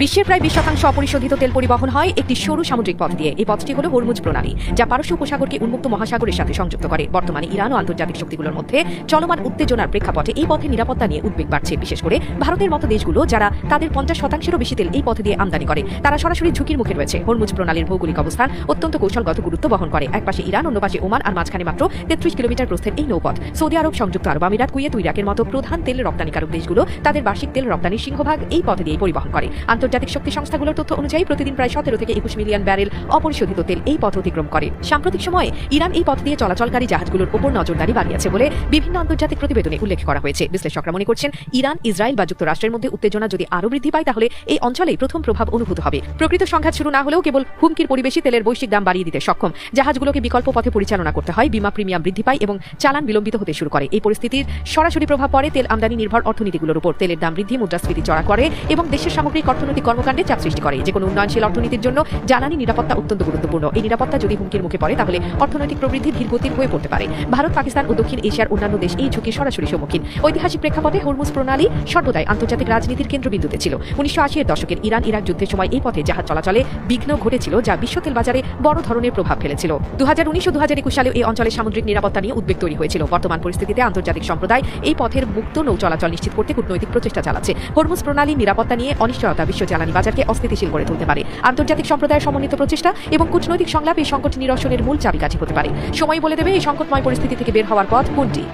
বিশ্বের প্রায় 20% অপরিশোধিত তেল পরিবহন হয় একটি সরু সামুদ্রিক পথ দিয়ে। এই পথটি হল হরমুজ প্রণালী, যা পারস্য উপসাগরকে উন্মুক্ত মহাসাগরের সাথে সংযুক্ত করে। বর্তমানে ইরান ও আন্তর্জাতিক শক্তিগুলোর মধ্যে চলমান উত্তেজনার প্রেক্ষাপটে এই পথের নিরাপত্তা নিয়ে উদ্বেগ বাড়ছে। বিশেষ করে ভারতের মতো দেশগুলো, যারা তাদের 50%-এরও বেশি তেল এই পথে দিয়ে আমদানি করে, তারা সরাসরি ঝুঁকির মুখে রয়েছে। হরমুজ প্রণালীর ভৌগোলিক অবস্থান অত্যন্ত কৌশলগত গুরুত্ব বহন করে। একপাশে ইরান, অন্য পাশে ওমান, আর মাঝখানে মাত্র 33 কিলোমিটার প্রস্থের এই নৌপথ। সৌদি আরব, সংযুক্ত আরব আমিরাত, কুয়েত, ইরাকের মতো প্রধান তেল রপ্তানিকারক দেশগুলো তাদের বার্ষিক তেল রপ্তানির সিংহভাগ এই পথে দিয়ে পরিবহন করে। আন্তর্জাতিক শক্তি সংস্থাগুলোর তথ্য অনুযায়ী প্রতিদিন প্রায় 17 থেকে 21 মিলিয়ন ব্যারেল অপরিশোধিত তেল এই পথ অতিক্রম করে। সাম্প্রতিক সময়ে ইরান এই পথ দিয়ে চলাচলকারী জাহাজগুলোর উপর নজরদারি বাড়িয়েছে বলে বিভিন্ন আন্তর্জাতিক প্রতিবেদনে উল্লেখ করা হয়েছে। বিশ্লেষকরা মনে করছেন, ইরান, ইসরায়েল বা যুক্তরাষ্ট্রের মধ্যে উত্তেজনা যদি আরও বৃদ্ধি পায়, তাহলে এই অঞ্চলেই প্রথম প্রভাব অনুভূত হবে। প্রকৃত সংঘাত শুরু না হলেও কেবল হুমকির পরিবেশে তেলের বৈশ্বিক দাম বাড়িয়ে দিতে সক্ষম। জাহাজগুলোকে বিকল্প পথে পরিচালনা করতে হয়, বিমা প্রিমিয়াম বৃদ্ধি পায় এবং চালান বিলম্বিত হতে শুরু করে। এই পরিস্থিতির সরাসরি প্রভাব পড়ে তেল আমদানি নির্ভর অর্থনীতিগুলোর উপর। তেলের দাম বৃদ্ধি মুদ্রাস্ফীতি চড়া করে এবং দেশের সামগ্রিক অর্থনৈতিক কর্মকাণ্ডে চাপ সৃষ্টি করে। যে কোনো উন্নয়নশীল অর্থনীতির জন্য জ্বালানি নিরাপত্তা অত্যন্ত গুরুত্বপূর্ণ। এই নিরাপত্তা যদি হুমকির মুখে পড়ে, তাহলে অর্থনৈতিক প্রবৃদ্ধি ধীরগতির হয়ে পড়তে পারে। ভারত, পাকিস্তান ও দক্ষিণ এশিয়ার অন্যান্য দেশ এই ঝুঁকির সরাসরি সম্মুখীন। ঐতিহাসিক প্রেক্ষাপটে হরমুজ প্রণালী সর্বদাই আন্তর্জাতিক রাজনীতির কেন্দ্রবিন্দুতে ছিল। 1980-এর দশকের ইরান ইরাক যুদ্ধের সময় এই পথে জাহাজ চলাচলে বিঘ্ন ঘটেছিল, যা বিশ্ব তেল বাজারে বড় ধরনের প্রভাব ফেলেছিল। 2019 ও 2021 সালে এই অঞ্চলের সামুদ্রিক নিরাপত্তা নিয়ে উদ্বেগ তৈরি হয়েছিল। বর্তমান পরিস্থিতিতে আন্তর্জাতিক সম্প্রদায় এই পথের মুক্ত নৌ চলাচল নিশ্চিত করতে কূটনৈতিক প্রচেষ্টা চালাচ্ছে। হরমুজ প্রণালীর নিরাপত্তা নিয়ে অনিশ্চয়তা বিশ্ব জ্বালানি বাজারকে অস্থিতিশীল করে তুলতে পারে। আন্তর্জাতিক সম্প্রদায়ের সমন্বিত প্রচেষ্টা এবং কূটনৈতিক সংলাপ এই সংকট নিরসনের মূল চাবিকাঠি হতে পারে। সময় বলে দেবে এই সংকটময় পরিস্থিতি থেকে বের হওয়ার পথ কোনটি।